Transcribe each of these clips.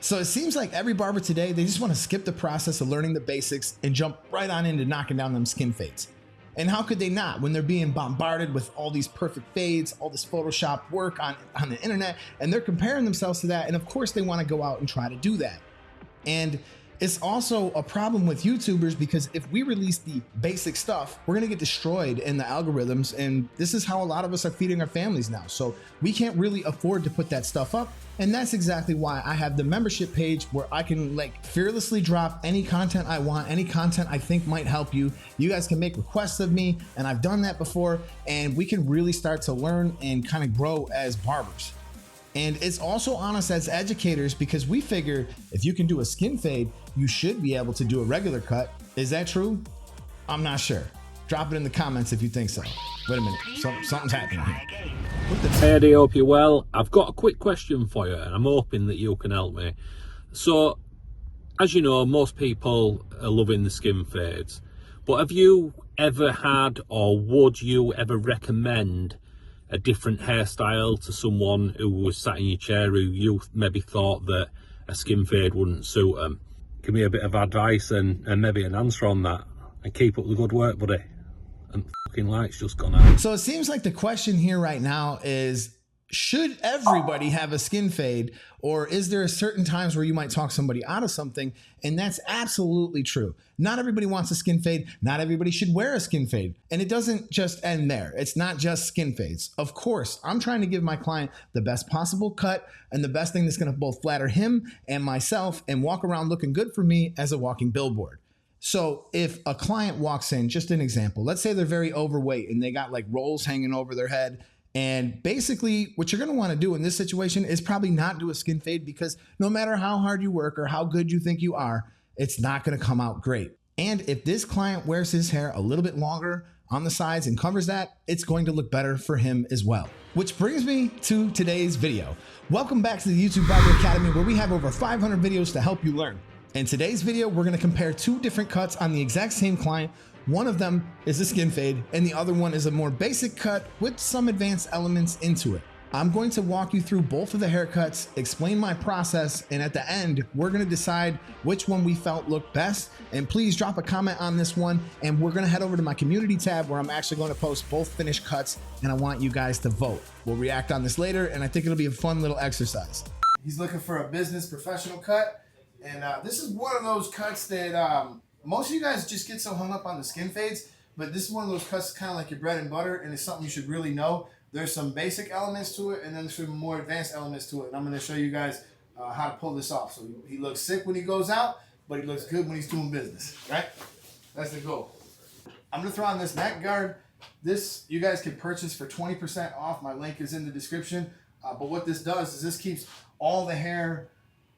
So it seems like every barber today, they just want to skip the process of learning the basics and jump right on into knocking down them skin fades. And how could they not when they're being bombarded with all these perfect fades, all this Photoshop work on the internet, and they're comparing themselves to that. And of course they want to go out and try to do that. And it's also a problem with YouTubers because if we release the basic stuff, we're gonna get destroyed in the algorithms. And this is how a lot of us are feeding our families now. So we can't really afford to put that stuff up. And that's exactly why I have the membership page where I can like fearlessly drop any content I want, any content I think might help you. You guys can make requests of me, and I've done that before, and we can really start to learn and kind of grow as barbers. And it's also on us as educators because we figure if you can do a skin fade, you should be able to do a regular cut. Is that true? I'm not sure. Drop it in the comments if you think so. Wait a minute, something's happening here. Hey, I hope you're well. I've got a quick question for you, and I'm hoping that you can help me. So, as you know, most people are loving the skin fades, but have you ever had, or would you ever recommend a different hairstyle to someone who was sat in your chair who you maybe thought that a skin fade wouldn't suit them? Give me a bit of advice and maybe an answer on that, and keep up the good work, buddy. And fucking light's just gone out. So it seems like the question here right now is, should everybody have a skin fade, or is there certain times where you might talk somebody out of something? And that's absolutely true. Not everybody wants a skin fade. Not everybody should wear a skin fade. And it doesn't just end there. It's not just skin fades. Of course, I'm trying to give my client the best possible cut and the best thing that's going to both flatter him and myself and walk around looking good for me as a walking billboard. So if a client walks in, just an example, let's say they're very overweight and they got like rolls hanging over their head. And basically what you're going to want to do in this situation is probably not do a skin fade, because no matter how hard you work or how good you think you are, it's not going to come out great. And if this client wears his hair a little bit longer on the sides and covers that, it's going to look better for him as well. Which brings me to today's video. Welcome back to the YouTube Barber Academy, where we have over 500 videos to help you learn. In today's video, we're going to compare two different cuts on the exact same client. One of them is a skin fade and the other one is a more basic cut with some advanced elements into it. I'm going to walk you through both of the haircuts, explain my process, and at the end, we're going to decide which one we felt looked best. And please drop a comment on this one, and we're going to head over to my community tab where I'm actually going to post both finished cuts, and I want you guys to vote. We'll react on this later, and I think it'll be a fun little exercise. He's looking for a business professional cut. And this is one of those cuts that most of you guys just get so hung up on the skin fades, but this is one of those cuts kind of like your bread and butter, and it's something you should really know. There's some basic elements to it, and then there's some more advanced elements to it. And I'm going to show you guys how to pull this off. So he looks sick when he goes out, but he looks good when he's doing business, right? That's the goal. I'm going to throw on this neck guard. This you guys can purchase for 20% off. My link is in the description. But what this does is this keeps all the hair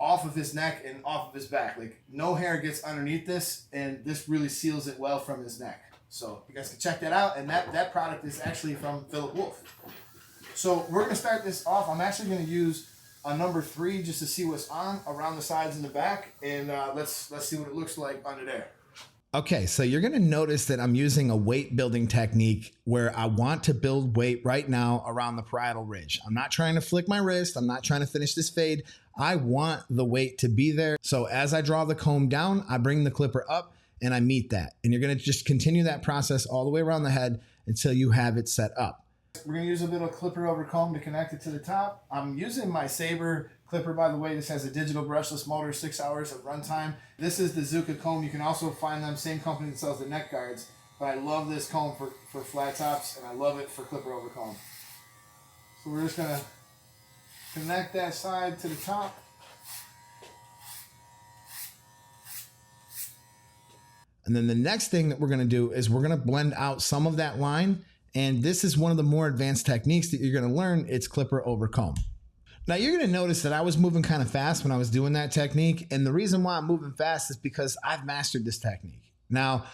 off of his neck and off of his back. Like no hair gets underneath this, and this really seals it well from his neck. So you guys can check that out, and that product is actually from Philip Wolf. So we're gonna start this off. I'm actually gonna use a number 3 just to see what's on around the sides and the back, and let's see what it looks like under there. Okay, so you're gonna notice that I'm using a weight building technique where I want to build weight right now around the parietal ridge. I'm not trying to flick my wrist. I'm not trying to finish this fade. I want the weight to be there. So as I draw the comb down, I bring the clipper up and I meet that. And you're gonna just continue that process all the way around the head until you have it set up. We're gonna use a little clipper over comb to connect it to the top. I'm using my Saber clipper, by the way. This has a digital brushless motor, 6 hours of runtime. This is the Zuka comb. You can also find them, same company that sells the neck guards. But I love this comb for flat tops, and I love it for clipper over comb. So we're just gonna connect that side to the top. And then the next thing that we're gonna do is we're gonna blend out some of that line. And this is one of the more advanced techniques that you're gonna learn. It's clipper over comb. Now you're gonna notice that I was moving kind of fast when I was doing that technique. And the reason why I'm moving fast is because I've mastered this technique. Now,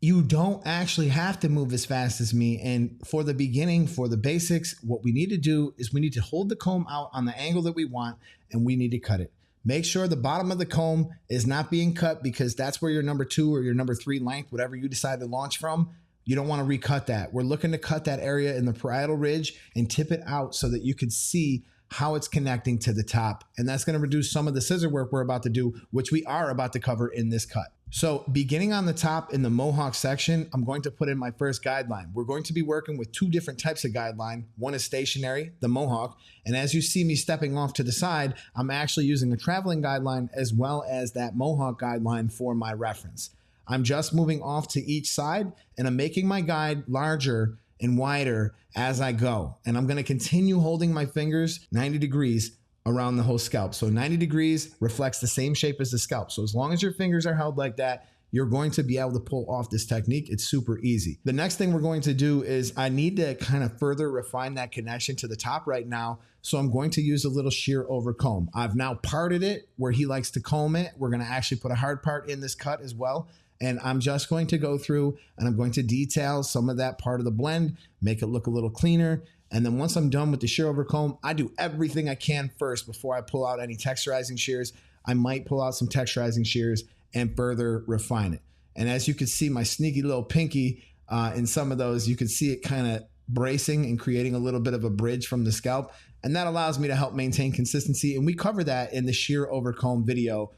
you don't actually have to move as fast as me. And for the beginning, for the basics, what we need to do is we need to hold the comb out on the angle that we want, and we need to cut it. Make sure the bottom of the comb is not being cut, because that's where your number 2 or your number 3 length, whatever you decide to launch from, you don't want to recut that. We're looking to cut that area in the parietal ridge and tip it out so that you can see how it's connecting to the top. And that's going to reduce some of the scissor work we're about to do, which we are about to cover in this cut. So beginning on the top in the Mohawk section, I'm going to put in my first guideline. We're going to be working with two different types of guideline. One is stationary, the Mohawk. And as you see me stepping off to the side, I'm actually using a traveling guideline as well as that Mohawk guideline for my reference. I'm just moving off to each side and I'm making my guide larger and wider as I go. And I'm going to continue holding my fingers 90 degrees around the whole scalp. So 90 degrees reflects the same shape as the scalp. So as long as your fingers are held like that, you're going to be able to pull off this technique. It's super easy. The next thing we're going to do is I need to kind of further refine that connection to the top right now. So I'm going to use a little shear over comb. I've now parted it where he likes to comb it. We're going to actually put a hard part in this cut as well. And I'm just going to go through and I'm going to detail some of that part of the blend, make it look a little cleaner. And then once I'm done with the shear over comb, I do everything I can first before I pull out any texturizing shears. I might pull out some texturizing shears and further refine it. And as you can see, my sneaky little pinky in some of those, you can see it kind of bracing and creating a little bit of a bridge from the scalp. And that allows me to help maintain consistency. And we cover that in the shear over comb video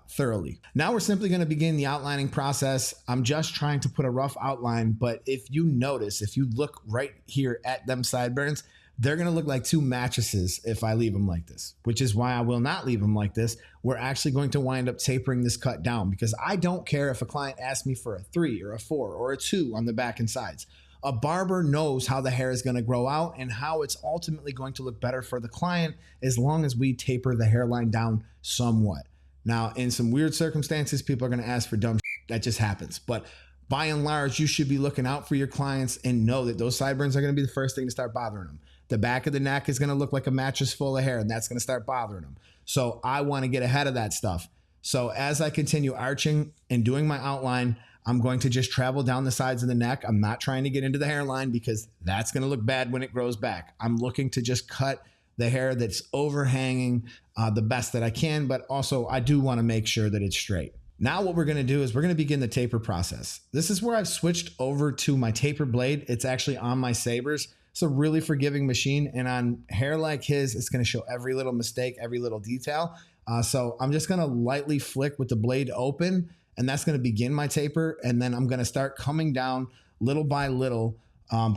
thoroughly. Now we're simply going to begin the outlining process. I'm just trying to put a rough outline, but if you notice, if you look right here at them sideburns, they're going to look like two mattresses if I leave them like this, which is why I will not leave them like this. We're actually going to wind up tapering this cut down because I don't care if a client asks me for a 3 or a 4 or a 2 on the back and sides. A barber knows how the hair is going to grow out and how it's ultimately going to look better for the client as long as we taper the hairline down somewhat. Now, in some weird circumstances, people are going to ask for dumb shit. That just happens. But by and large, you should be looking out for your clients and know that those sideburns are going to be the first thing to start bothering them. The back of the neck is going to look like a mattress full of hair, and that's going to start bothering them. So I want to get ahead of that stuff. So as I continue arching and doing my outline, I'm going to just travel down the sides of the neck. I'm not trying to get into the hairline because that's going to look bad when it grows back. I'm looking to just cut the hair that's overhanging the best that I can, but also I do want to make sure that it's straight. Now what we're going to do is we're going to begin the taper process. This is where I've switched over to my taper blade. It's actually on my sabers. It's a really forgiving machine, and on hair like his, it's going to show every little mistake, every little detail. So I'm just going to lightly flick with the blade open, and that's going to begin my taper, and then I'm going to start coming down little by little,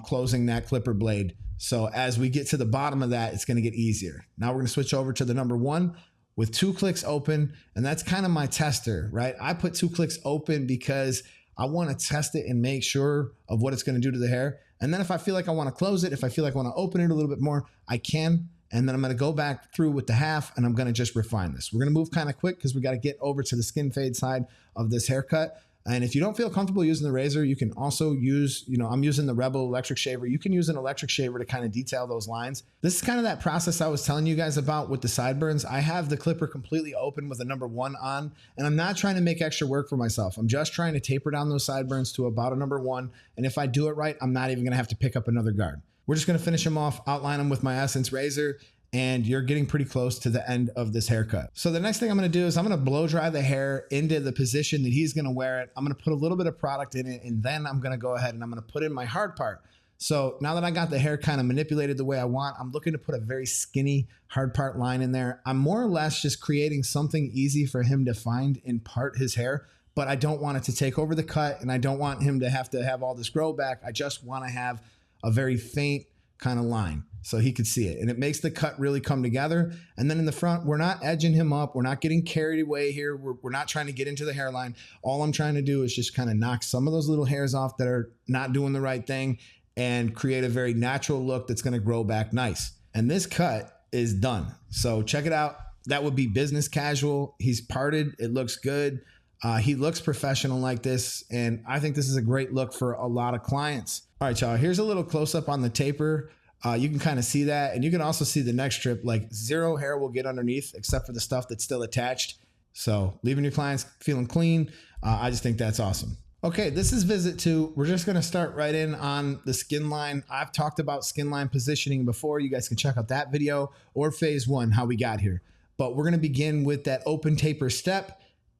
closing that clipper blade. So as we get to the bottom of that, it's going to get easier. Now we're going to switch over to the number 1 with 2 clicks open. And that's kind of my tester, right? I put 2 clicks open because I want to test it and make sure of what it's going to do to the hair. And then if I feel like I want to close it, if I feel like I want to open it a little bit more, I can. And then I'm going to go back through with the half and I'm going to just refine this. We're going to move kind of quick because we got to get over to the skin fade side of this haircut. And if you don't feel comfortable using the razor, you can also use, I'm using the Rebel electric shaver. You can use an electric shaver to kind of detail those lines. This is kind of that process I was telling you guys about with the sideburns. I have the clipper completely open with a number 1 on, and I'm not trying to make extra work for myself. I'm just trying to taper down those sideburns to about a number 1. And if I do it right, I'm not even going to have to pick up another guard. We're just going to finish them off, outline them with my Essence razor, and you're getting pretty close to the end of this haircut. So the next thing I'm going to do is I'm going to blow dry the hair into the position that he's going to wear it. I'm going to put a little bit of product in it, and then I'm going to go ahead and I'm going to put in my hard part. So now that I got the hair kind of manipulated the way I want, I'm looking to put a very skinny hard part line in there. I'm more or less just creating something easy for him to find and part his hair, but I don't want it to take over the cut, and I don't want him to have all this grow back. I just want to have a very faint kind of line so he could see it, and it makes the cut really come together. And then in the front, we're not edging him up, we're not getting carried away here, we're not trying to get into the hairline. All I'm trying to do is just kind of knock some of those little hairs off that are not doing the right thing and create a very natural look that's going to grow back nice. And this cut is done. So check it out. That would be business casual. He's parted, it looks good. He looks professional like this, and I think this is a great look for a lot of clients. All right, y'all, here's a little close-up on the taper. You can kind of see that, and you can also see the neck strip, like 0 hair will get underneath except for the stuff that's still attached. So leaving your clients feeling clean, I just think that's awesome. Okay, this is visit 2. We're just gonna start right in on the skin line. I've talked about skin line positioning before. You guys can check out that video or phase 1, how we got here. But we're gonna begin with that open taper step.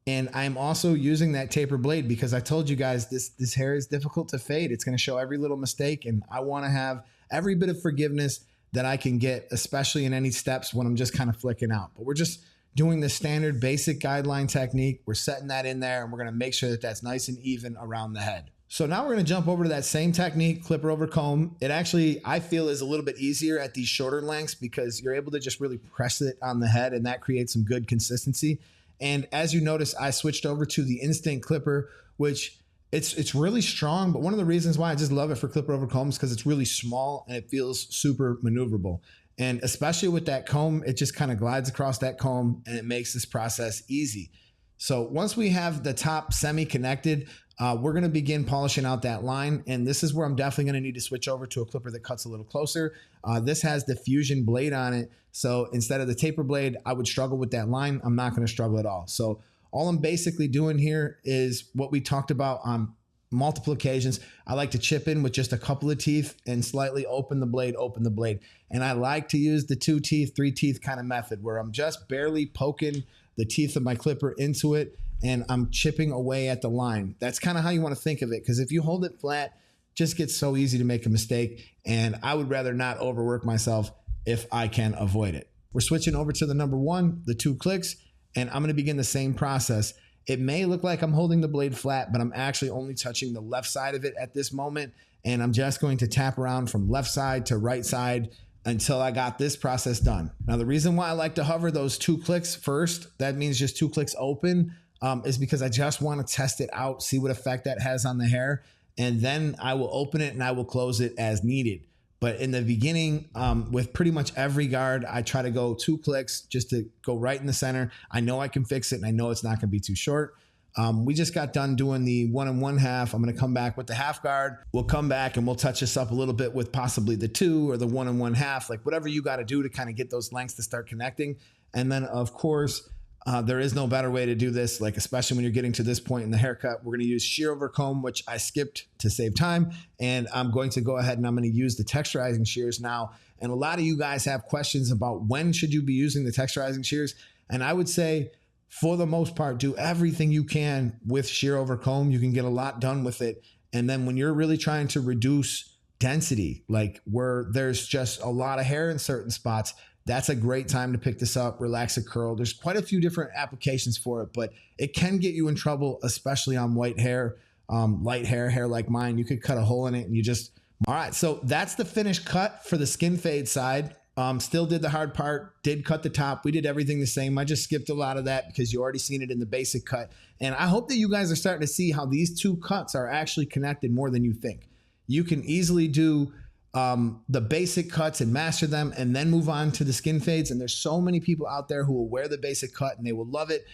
And I'm also using that taper blade because I told you guys this hair is difficult to fade. It's going to show every little mistake, and I want to have every bit of forgiveness that I can get, especially in any steps when I'm just kind of flicking out. But we're just doing the standard basic guideline technique. We're setting that in there, and we're going to make sure that that's nice and even around the head. So now we're going to jump over to that same technique, clipper over comb. It actually, I feel, is a little bit easier at these shorter lengths because you're able to just really press it on the head, and that creates some good consistency. And as you notice, I switched over to the instinct clipper, which it's really strong. But one of the reasons why I just love it for clipper over comb is because it's really small and it feels super maneuverable. And especially with that comb, it just kind of glides across that comb and it makes this process easy. So once we have the top semi-connected, we're going to begin polishing out that line. And this is where I'm definitely going to need to switch over to a clipper that cuts a little closer. This has the fusion blade on it. So instead of the taper blade, I would struggle with that line. I'm not going to struggle at all. So all I'm basically doing here is what we talked about on multiple occasions. I like to chip in with just a couple of teeth and slightly open the blade. And I like to use the 2 teeth, 3 teeth kind of method where I'm just barely poking the teeth of my clipper into it and I'm chipping away at the line. That's kind of how you want to think of it, because if you hold it flat, it just gets so easy to make a mistake. And I would rather not overwork myself if I can avoid it. We're switching over to the number 1, the 2 clicks, and I'm going to begin the same process. It may look like I'm holding the blade flat, but I'm actually only touching the left side of it at this moment. And I'm just going to tap around from left side to right side until I got this process done. Now, the reason why I like to hover those 2 clicks first, that means just 2 clicks open, is because I just want to test it out, see what effect that has on the hair. And then I will open it and I will close it as needed. But in the beginning, with pretty much every guard, I try to go 2 clicks just to go right in the center. I know I can fix it and I know it's not going to be too short. We just got done doing the 1 1/2. I'm going to come back with the half guard. We'll come back and we'll touch this up a little bit with possibly the 2 or the 1 1/2, like whatever you got to do to kind of get those lengths to start connecting. And then of course, there is no better way to do this, like especially when you're getting to this point in the haircut. We're going to use shear over comb, which I skipped to save time. And I'm going to go ahead and I'm going to use the texturizing shears now. And a lot of you guys have questions about when should you be using the texturizing shears. And I would say, for the most part, do everything you can with shear over comb. You can get a lot done with it. And then when you're really trying to reduce density, like where there's just a lot of hair in certain spots, that's a great time to pick this up, relax a curl. There's quite a few different applications for it, but it can get you in trouble, especially on white hair, light hair like mine. You could cut a hole in it and you just, all right. So that's the finished cut for the skin fade side. Still did the hard part, did cut the top. We did everything the same. I just skipped a lot of that because you already seen it in the basic cut. And I hope that you guys are starting to see how these 2 cuts are actually connected more than you think. You can easily do the basic cuts and master them and then move on to the skin fades. And there's so many people out there who will wear the basic cut and they will love it.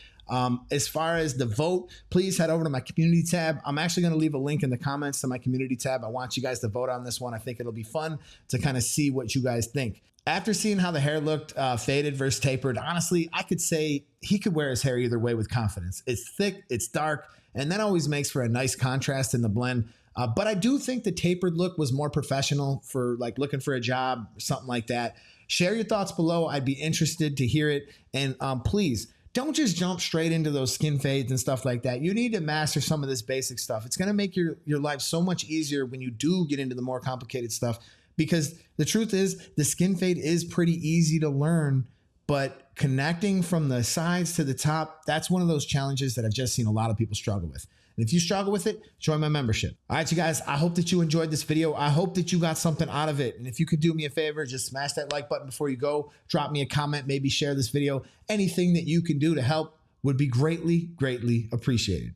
As far as the vote, please head over to my community tab. I'm actually going to leave a link in the comments to my community tab. I want you guys to vote on this one. I think it'll be fun to kind of see what you guys think. After seeing how the hair looked faded versus tapered, honestly, I could say he could wear his hair either way with confidence. It's thick, it's dark, and that always makes for a nice contrast in the blend. But I do think the tapered look was more professional for like looking for a job or something like that. Share your thoughts below. I'd be interested to hear it. And please don't just jump straight into those skin fades and stuff like that. You need to master some of this basic stuff. It's going to make your life so much easier when you do get into the more complicated stuff, because the truth is the skin fade is pretty easy to learn, but connecting from the sides to the top, that's one of those challenges that I've just seen a lot of people struggle with. And if you struggle with it, join my membership. All right, you guys, I hope that you enjoyed this video. I hope that you got something out of it. And if you could do me a favor, just smash that like button before you go, drop me a comment, maybe share this video. Anything that you can do to help would be greatly, greatly appreciated.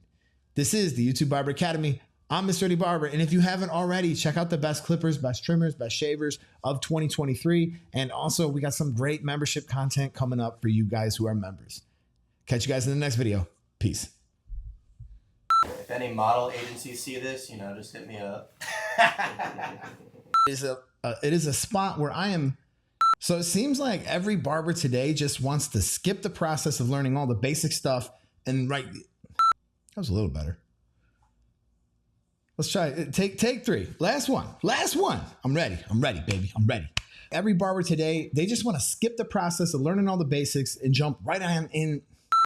This is the YouTube Barber Academy. I'm Mr. Eddie Barber. And if you haven't already, check out the best clippers, best trimmers, best shavers of 2023. And also we got some great membership content coming up for you guys who are members. Catch you guys in the next video. Peace. If any model agencies see this, just hit me up. It is a spot where I am. So it seems like every barber today just wants to skip the process of learning all the basic stuff and that was a little better. Let's try it. Take 3. Last one. I'm ready, baby. I'm ready. Every barber today, they just want to skip the process of learning all the basics and jump right on in.